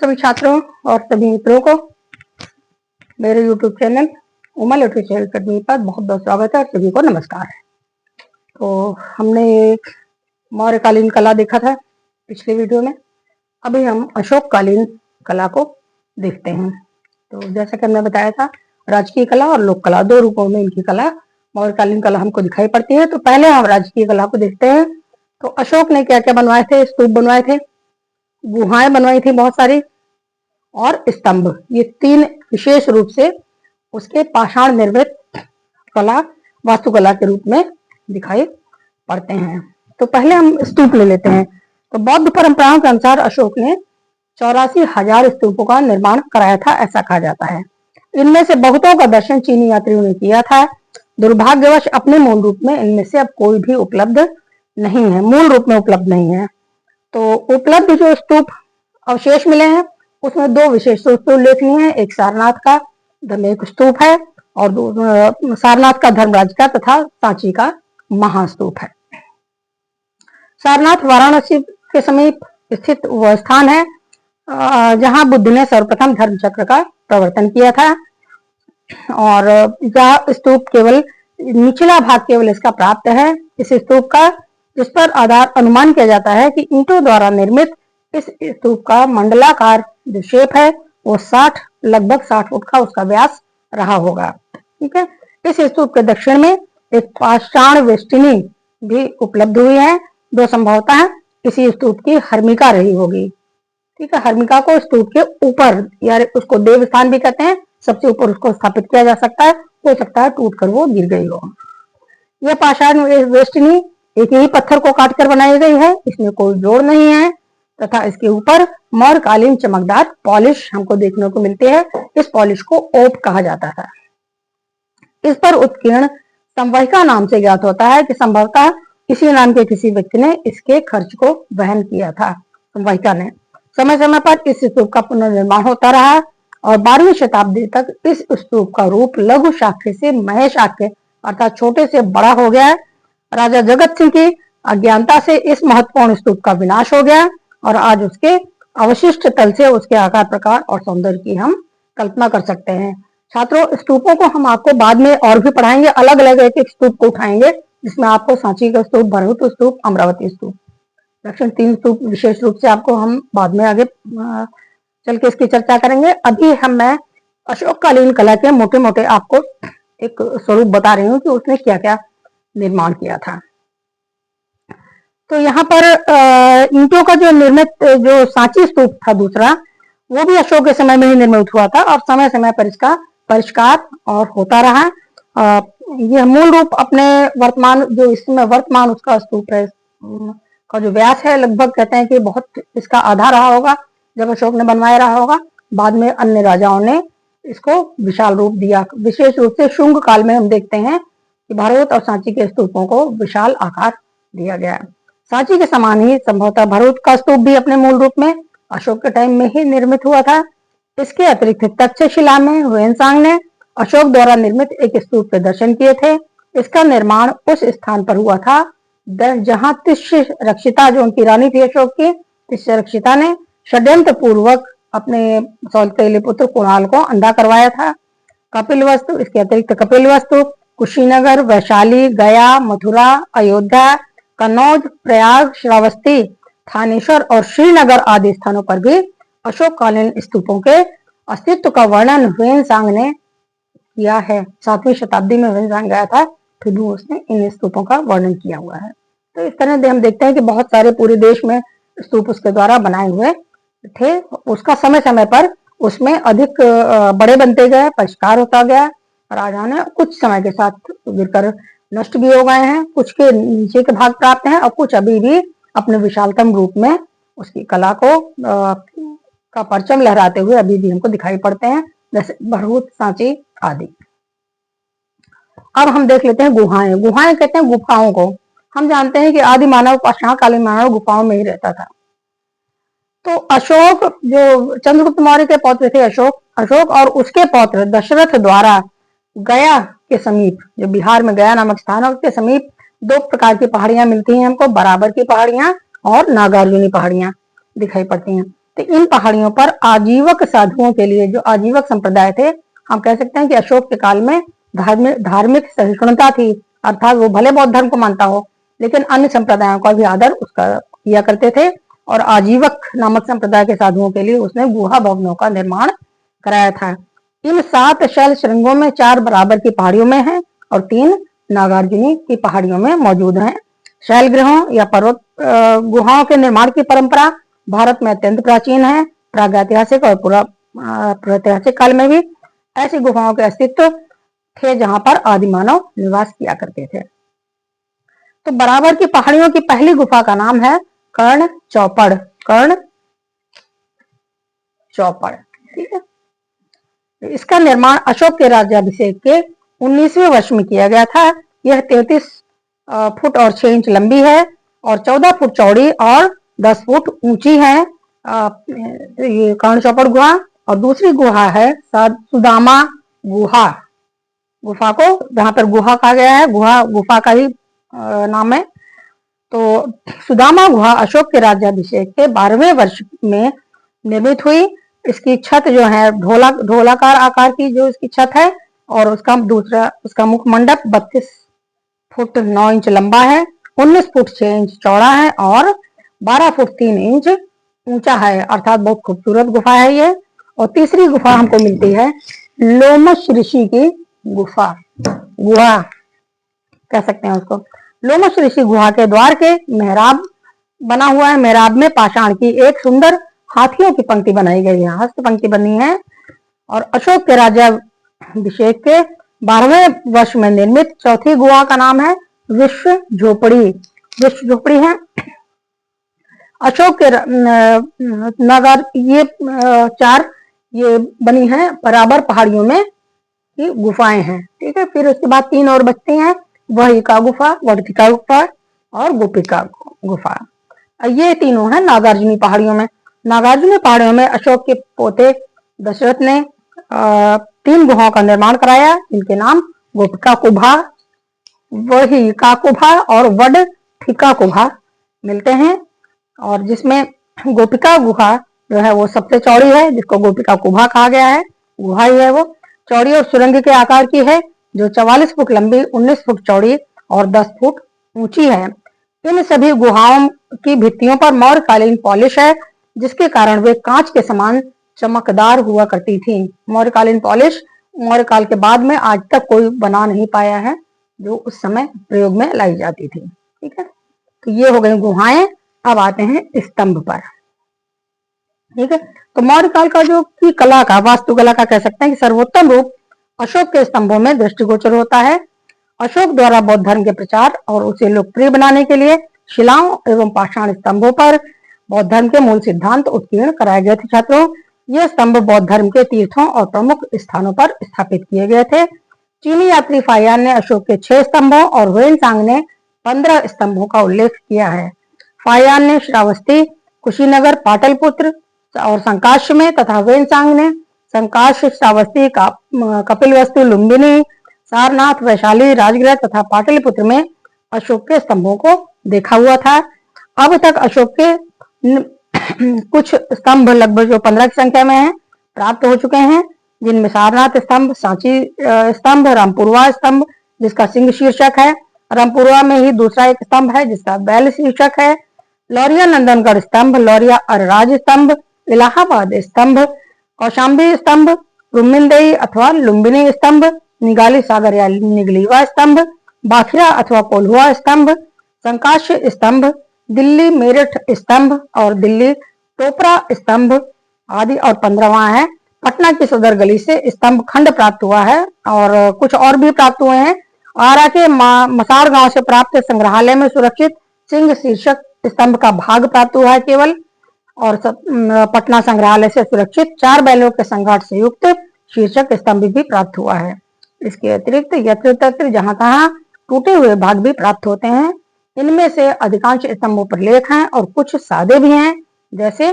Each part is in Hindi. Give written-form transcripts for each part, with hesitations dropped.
सभी छात्रों और सभी मित्रों को मेरे YouTube channel Uma literature academy पर बहुत बहुत स्वागत है और सभी को नमस्कार है। तो हमने मौर्यकालीन कला देखा था पिछले वीडियो में। अभी हम अशोककालीन कला को देखते हैं। तो जैसा कि हमने बताया था, राजकीय कला और लोक कला दो रूपों में इनकी कला, मौर्यकालीन कला हमको दिखाई पड़ती है। तो पहले हम राजकीय कला को देखते हैं। तो अशोक ने क्या क्या बनवाए थे? स्तूप बनवाए थे, गुहाएं बनवाई थी बहुत सारी, और स्तंभ। ये तीन विशेष रूप से उसके पाषाण निर्मित कला, वास्तुकला के रूप में दिखाई पड़ते हैं। तो पहले हम स्तूप ले लेते हैं। तो बौद्ध परंपराओं के अनुसार अशोक ने 84,000 स्तूपों का निर्माण कराया था, ऐसा कहा जाता है। इनमें से बहुतों का दर्शन चीनी यात्रियों ने किया था। दुर्भाग्यवश अपने मूल रूप में इनमें से अब कोई भी उपलब्ध नहीं है, मूल रूप में उपलब्ध नहीं है। तो उपलब्ध जो स्तूप अवशेष मिले हैं उसमें दो विशेष रूप से उल्लेखनीय है। एक सारनाथ का धर्मेक स्तूप है और सारनाथ का धर्मराज का तथा सांची का महास्तूप है। सारनाथ वाराणसी के समीप स्थित वह स्थान है जहां बुद्ध ने सर्वप्रथम धर्म चक्र का प्रवर्तन किया था। और यह स्तूप केवल निचला भाग केवल इसका प्राप्त है, इस स्तूप का, जिस पर आधार अनुमान किया जाता है कि ईंटों द्वारा निर्मित इस स्तूप का मंडलाकार जो शेप है वो लगभग 60 फुट का उसका व्यास रहा होगा। ठीक है। इस स्तूप के दक्षिण में एक पाषाण वेष्टिनी भी उपलब्ध हुई है, जो संभवतः इसी स्तूप की हर्मिका रही होगी। ठीक है। हर्मिका को स्तूप के ऊपर, या उसको देव स्थान भी कहते हैं, सबसे ऊपर उसको स्थापित किया जा सकता है। हो सकता है टूट कर वो गिर गई हो। यह पाषाण वेष्टिनी एक ही पत्थर को काटकर बनाई गई है, इसमें कोई जोड़ नहीं है तथा इसके ऊपर मौर्यकालीन चमकदार पॉलिश हमको देखने को मिलती है। इस पॉलिश को ओप कहा जाता था। इस पर उत्कीर्ण संवहिका नाम से ज्ञात होता है कि संभवतः इसी नाम के किसी व्यक्ति ने इसके खर्च को वहन किया था। संवहिका ने समय समय पर इस स्तूप का पुनर्निर्माण होता रहा और 12वीं शताब्दी तक इस स्तूप का रूप लघु शाक्य से महेशाक्य अर्थात छोटे से बड़ा हो गया। राजा जगत सिंह की अज्ञानता से इस महत्वपूर्ण स्तूप का विनाश हो गया और आज उसके अवशिष्ट तल से उसके आकार, प्रकार और सौंदर्य की हम कल्पना कर सकते हैं। छात्रों, स्तूपों को हम आपको बाद में और भी पढ़ाएंगे, अलग अलग एक एक स्तूप को उठाएंगे, जिसमें आपको सांची का स्तूप, भरहुत स्तूप, अमरावती स्तूप, दक्षिण 3 स्तूप विशेष रूप से आपको हम बाद में आगे चल के इसकी चर्चा करेंगे। अभी मैं अशोककालीन कला के मोटे मोटे आपको एक स्वरूप बता रही हूँ कि उसने क्या क्या निर्माण किया था। तो यहाँ पर ईंटों का जो निर्मित जो सांची स्तूप था दूसरा, वो भी अशोक के समय में ही निर्मित हुआ था और समय समय पर इसका परिष्कार और होता रहा। यह मूल रूप अपने वर्तमान जो इसमें वर्तमान उसका स्तूप है का जो व्यास है, लगभग कहते हैं कि बहुत इसका आधा रहा होगा जब अशोक ने बनवाया रहा होगा। बाद में अन्य राजाओं ने इसको विशाल रूप दिया। विशेष रूप से शुंग काल में हम देखते हैं कि भरहुत और सांची के स्तूपों को विशाल आकार दिया गया। सांची के समान ही संभवतः भरहुत का स्तूप भी अपने मूल रूप में अशोक के टाइम में ही निर्मित हुआ था। इसके अतिरिक्त तक्षशिला में हुएनसांग ने अशोक द्वारा निर्मित एक स्तूप के दर्शन किए थे। इसका निर्माण उस स्थान पर हुआ था जहां तिष्य रक्षिता, जो उनकी रानी थी अशोक की, तिष्य रक्षिता ने षड्यंत्र पूर्वक अपने सौतेले पुत्र कुणाल को अंधा करवाया था। कपिलवस्तु, इसके अतिरिक्त कपिलवस्तु, कुशीनगर, वैशाली, गया, मथुरा, अयोध्या, कन्नौज, प्रयाग, श्रावस्ती, थानेश्वर और श्रीनगर आदि स्थानों पर भी अशोककालीन स्तूपों के अस्तित्व का वर्णन हुएनसांग ने किया है। 7वीं शताब्दी में हुएनसांग गया था, फिर भी उसने इन स्तूपों का वर्णन किया हुआ है। तो इस तरह से हम देखते हैं कि बहुत सारे पूरे देश में स्तूप उसके द्वारा बनाए हुए थे। उसका समय समय पर उसमें अधिक बड़े बनते गए, परिष्कार होता गया। राजा ने कुछ समय के साथ गिरकर नष्ट भी हो गए हैं, कुछ के नीचे के भाग प्राप्त हैं और कुछ अभी भी अपने विशालतम रूप में उसकी कला को का परचम लहराते हुए अभी भी हमको दिखाई पड़ते हैं, जैसे भरहुत, सांची आदि। अब हम देख लेते हैं गुहाएं। गुहाएं कहते हैं गुफाओं को। हम जानते हैं कि आदि मानव, पाषाणकालीन मानव गुफाओं में ही रहता था। तो अशोक, जो चंद्रगुप्त मौर्य के पौत्र थे अशोक और उसके पौत्र दशरथ द्वारा गया के समीप, जो बिहार में गया नामक स्थान है, उसके समीप 2 प्रकार की पहाड़ियां मिलती हैं हमको, बराबर की पहाड़ियां और नागार्जुनी पहाड़ियां दिखाई पड़ती हैं। तो इन पहाड़ियों पर आजीवक साधुओं के लिए, जो आजीवक संप्रदाय थे, हम कह सकते हैं कि अशोक के काल में धार्मिक सहिष्णुता थी, अर्थात वो भले बौद्ध धर्म को मानता हो लेकिन अन्य संप्रदायों का भी आदर उसका किया करते थे। और आजीवक नामक संप्रदाय के साधुओं के लिए उसने गुहा भवनों का निर्माण कराया था। इन 7 शैल श्रृंगों में 4 बराबर की पहाड़ियों में हैं और 3 नागार्जुनी की पहाड़ियों में मौजूद हैं। शैल गृहों या पर्वत गुहाओं के निर्माण की परंपरा भारत में अत्यंत प्राचीन है। प्रागैतिहासिक और प्रागैतिहासिक काल में भी ऐसी गुफाओं के अस्तित्व थे जहां पर आदि मानव निवास किया करते थे। तो बराबर की पहाड़ियों की पहली गुफा का नाम है कर्ण चौपड़। कर्ण चौपड़, ठीक है। इसका निर्माण अशोक के राज्याभिषेक के 19वें वर्ष में किया गया था। यह 33 फुट और 6 इंच लंबी है और 14 फुट चौड़ी और 10 फुट ऊंची है। ये कर्ण चौपड़ गुहा। और दूसरी गुहा है सुदामा गुहा। गुफा को जहां पर गुहा कहा गया है, गुफा का ही नाम है। तो सुदामा गुहा अशोक के राज्याभिषेक के 12वें वर्ष में निर्मित हुई। इसकी छत जो है ढोलाकार आकार की जो इसकी छत है और उसका मुख मंडप 32 फुट 9 इंच लंबा है, 19 फुट 6 इंच चौड़ा है और 12 फुट 3 इंच ऊंचा है, अर्थात बहुत खूबसूरत गुफा है ये। और तीसरी गुफा हमको मिलती है लोमश ऋषि की गुफा कह सकते हैं उसको। लोमश ऋषि गुहा के द्वार के मेहराब बना हुआ है। मेहराब में पाषाण की एक सुंदर हाथियों की पंक्ति बनाई गई है, हस्त पंक्ति बनी है। और अशोक के राज्याभिषेक के 12वें वर्ष में निर्मित चौथी गुहा का नाम है विश्व झोपड़ी है। अशोक के नगर ये 4 ये बनी है बराबर पहाड़ियों में की गुफाएं हैं, ठीक है। फिर उसके बाद 3 और बचती हैं, वहिका गुफा, वर्तिका गुफा और गोपिका गुफा। ये तीनों हैं नागार्जुनी पहाड़ियों में। नागार्जुनी पहाड़ियों में अशोक के पोते दशरथ ने 3 गुहाओं का निर्माण कराया, जिनके नाम गोपिका गुफा, वहिका गुफा और वडथिका गुफा मिलते हैं। और जिसमें गोपिका गुफा जो है वो सबसे चौड़ी है, जिसको गोपिका गुफा कहा गया है। गुहा ही है वो, चौड़ी और सुरंग के आकार की है, जो 44 फुट लंबी, 19 फुट चौड़ी और 10 फुट ऊंची है। इन सभी गुहाओं की भित्तियों पर मौर्यकालीन पॉलिश है, जिसके कारण वे कांच के समान चमकदार हुआ करती थी। मौर्यकालीन पॉलिश मौर्यकाल के बाद में आज तक कोई बना नहीं पाया है जो उस समय प्रयोग में लाई जाती थी, ठीक है। तो ये हो गई गुहाएं। अब आते हैं स्तंभ पर, ठीक है। तो मौर्यकाल का जो की कला का, वास्तुकला का कह सकते हैं कि सर्वोत्तम रूप अशोक के स्तंभों में दृष्टिगोचर होता है। अशोक द्वारा बौद्ध धर्म के प्रचार और उसे लोकप्रिय बनाने के लिए शिलाओं एवं पाषाण स्तंभों पर बौद्ध धर्म के मूल सिद्धांत उत्कीर्ण कराए गए थे। छात्रों, ये स्तंभ बौद्ध धर्म के तीर्थों और प्रमुख स्थानों पर स्थापित किए गए थे। चीनी यात्री फायान ने अशोक के 6 स्तंभों और हुएनसांग ने 15 स्तंभों का उल्लेख किया है। फायान ने श्रावस्ती, कुशीनगर, पाटलिपुत्र और संकाश में तथा हुएनसांग ने संकाश, श्रावस्ती, कपिलवस्तु, लुम्बिनी, सारनाथ, वैशाली, राजगृह तथा पाटलिपुत्र में अशोक के स्तंभों को देखा हुआ था। अब तक अशोक के कुछ स्तंभ लगभग जो 15 की संख्या में हैं प्राप्त हो चुके हैं, जिनमें सारनाथ स्तंभ, सांची स्तंभ, रामपुरवा स्तंभ जिसका सिंह शीर्षक है, रामपुरवा में ही दूसरा एक स्तंभ है जिसका बैल शीर्षक है, लौरिया नंदनगढ़ स्तंभ, लौरिया अरराज स्तंभ, इलाहाबाद स्तंभ, कौशाम्बी स्तंभ, रुमिनदेई अथवा लुम्बिनी स्तंभ, निगाली सागर या निगलीवा स्तंभ, बाखिरा अथवा कोल्हुआ स्तंभ, संकाश स्तंभ, दिल्ली मेरठ स्तंभ और दिल्ली टोपरा स्तंभ आदि। और 15वां है पटना की सदर गली से स्तंभ खंड प्राप्त हुआ है और कुछ और भी प्राप्त हुए हैं। आरा के मसार गांव से प्राप्त संग्रहालय में सुरक्षित सिंह शीर्षक स्तंभ का भाग प्राप्त हुआ है केवल। और पटना संग्रहालय से सुरक्षित 4 बैलों के संघाट से युक्त शीर्षक स्तंभ भी प्राप्त हुआ है। इसके अतिरिक्त यत्र तत्र जहां तहां टूटे हुए भाग भी प्राप्त होते हैं। इनमें से अधिकांश स्तंभों पर लेख हैं और कुछ सादे भी हैं, जैसे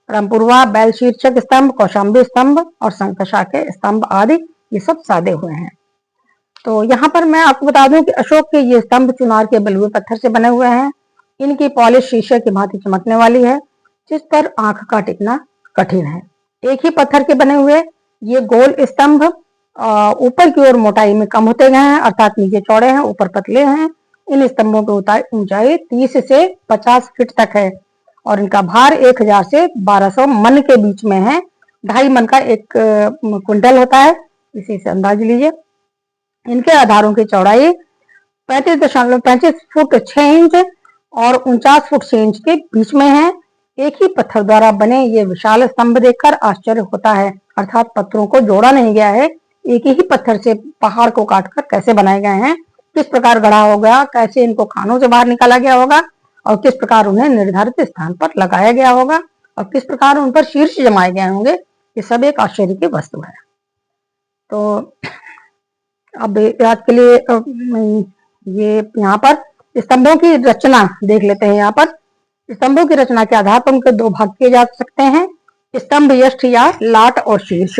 रामपुरवा, बैल शीर्षक स्तंभ, कौशाम्बी स्तंभ और संकशा के स्तंभ आदि, ये सब सादे हुए हैं। तो यहाँ पर मैं आपको बता दूं कि अशोक के ये स्तंभ चुनार के बलुए पत्थर से बने हुए हैं। इनकी पॉलिश शीशे की भांति चमकने वाली है, जिस पर आंख का टिकना कठिन है। एक ही पत्थर के बने हुए ये गोल स्तंभ ऊपर की ओर मोटाई में कम होते गए हैं, अर्थात नीचे चौड़े हैं, ऊपर पतले हैं। इन स्तंभों की ऊंचाई 30 से 50 फीट तक है और इनका भार 1000 से 1200 मन के बीच में है। 2.5 मन का एक क्विंटल होता है, इसी से अंदाज लीजिए। इनके आधारों की चौड़ाई 35.35 फुट 6 इंच और 49 फुट 6 इंच के बीच में है। एक ही पत्थर द्वारा बने ये विशाल स्तंभ देखकर आश्चर्य होता है, अर्थात पत्थरों को जोड़ा नहीं गया है, एक ही पत्थर से पहाड़ को काटकर कैसे बनाए गए हैं, किस प्रकार गढ़ा होगा, कैसे इनको खानों से बाहर निकाला गया होगा और किस प्रकार उन्हें निर्धारित स्थान पर लगाया गया होगा और किस प्रकार उन पर शीर्ष जमाए गए होंगे, ये सब एक आश्चर्य की वस्तु है। तो अब आज के लिए ये यहाँ पर स्तंभों की रचना देख लेते हैं। यहाँ पर स्तंभों की रचना के आधार पर उनके 2 भाग किए जा सकते हैं, स्तंभ यष्ट या लाट और शीर्ष।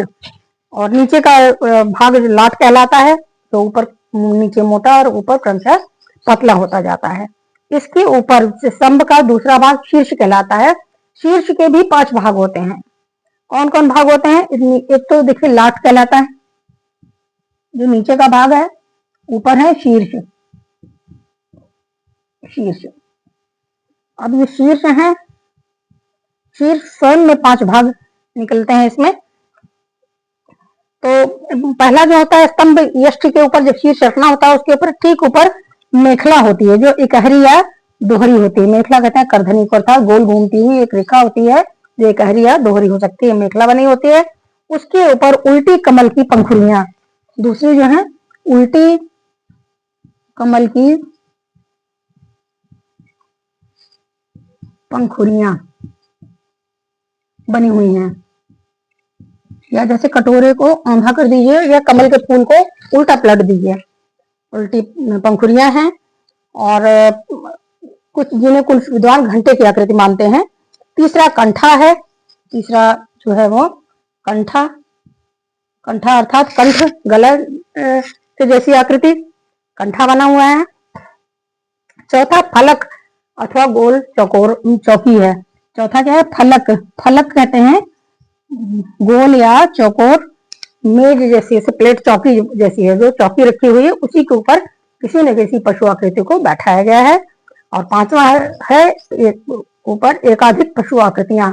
और नीचे का भाग लाट कहलाता है, तो ऊपर नीचे मोटा और ऊपर क्रमशः पतला होता जाता है। इसके ऊपर स्तंभ का दूसरा भाग शीर्ष कहलाता है। शीर्ष के भी 5 भाग होते हैं। कौन कौन भाग होते हैं? एक तो देखिए लाट कहलाता है, जो नीचे का भाग है, ऊपर है शीर्ष। अब ये शीर्ष है, शीर्ष स्वयं में 5 भाग निकलते हैं इसमें। तो पहला जो होता है स्तंभ यष्ट के ऊपर जब शीर्ष रखना होता है, उसके ऊपर ठीक ऊपर मेखला होती है, जो इकहरी या दोहरी होती है। मेखला कहते हैं करधनी को, अर्थात गोल घूमती हुई एक रेखा होती है, जो इकहरी या दोहरी हो सकती है, मेखला बनी होती है। उसके ऊपर उल्टी कमल की पंखुड़ियां, दूसरी जो है उल्टी कमल की पंखुड़ियां बनी हुई हैं, या जैसे कटोरे को आंधा कर दीजिए या कमल के फूल को उल्टा पलट दीजिए, उल्टी पंखुड़ियां हैं। और कुछ जिन्हें कुछ विद्वान घंटे की आकृति मानते हैं। तीसरा कंठा है, तीसरा जो है वो कंठा अर्थात कंठ, गला के जैसी आकृति, कंठा बना हुआ है। चौथा फलक अथवा गोल चौकोर चौकी है। चौथा क्या है? फलक। फलक कहते हैं गोल या चौकोर मेज जैसी, ऐसे प्लेट चौकी जैसी है, जो चौकी रखी हुई है, उसी के ऊपर किसी न किसी पशु आकृति को बैठाया गया है। और पांचवा है ऊपर एकाधिक पशु आकृतियां।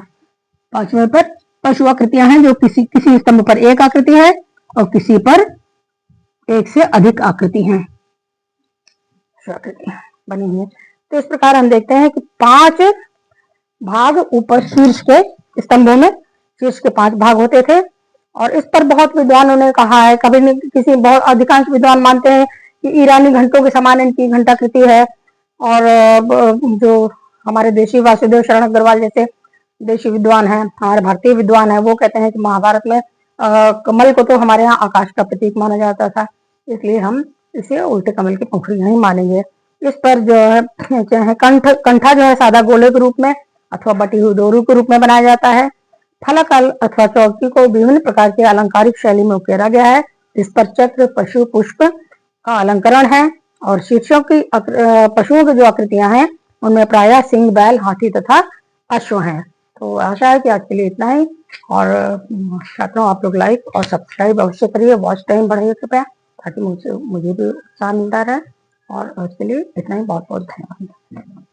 पांचवें पर पशु आकृतियां हैं, जो किसी स्तंभ पर एक आकृति है और किसी पर एक से अधिक आकृति हैं, आकृतियां बनी हुई है। तो इस प्रकार हम देखते हैं कि 5 भाग ऊपर शीर्ष के स्तंभों में, शीर्ष के 5 भाग होते थे। और इस पर बहुत विद्वानों ने कहा है, कभी न किसी, बहुत अधिकांश विद्वान मानते हैं कि ईरानी घंटों के समान इनकी घंटाकृति है। और जो हमारे देशी वासुदेव शरण अग्रवाल जैसे देशी विद्वान हैं, हमारे भारतीय विद्वान हैं, वो कहते हैं कि महाभारत में कमल को तो हमारे यहाँ आकाश का प्रतीक माना जाता था, इसलिए हम इसे उल्टे कमल की पंखुड़ियां ही मानेंगे। इस पर जो है कंठा जो है सादा गोले के रूप में अथवा बटी हुई डोरी के रूप में बनाया जाता है। फलक अथवा चौकी को विभिन्न प्रकार की अलंकारिक शैली में उकेरा गया है, इस पर चक्र, पशु, पुष्प का अलंकरण है। और शीर्षों की पशुओं की जो आकृतियां हैं, उनमें प्रायः सिंह, बैल, हाथी तथा अश्व हैं। तो आशा है कि आज के लिए इतना ही। और छात्रों, आप लोग लाइक और सब्सक्राइब अवश्य करिए, वॉच टाइम बढ़ाइए कृपया, ताकि मुझे भी उत्साह मिलता रहे। और आज के लिए इतना ही, बहुत बहुत धन्यवाद।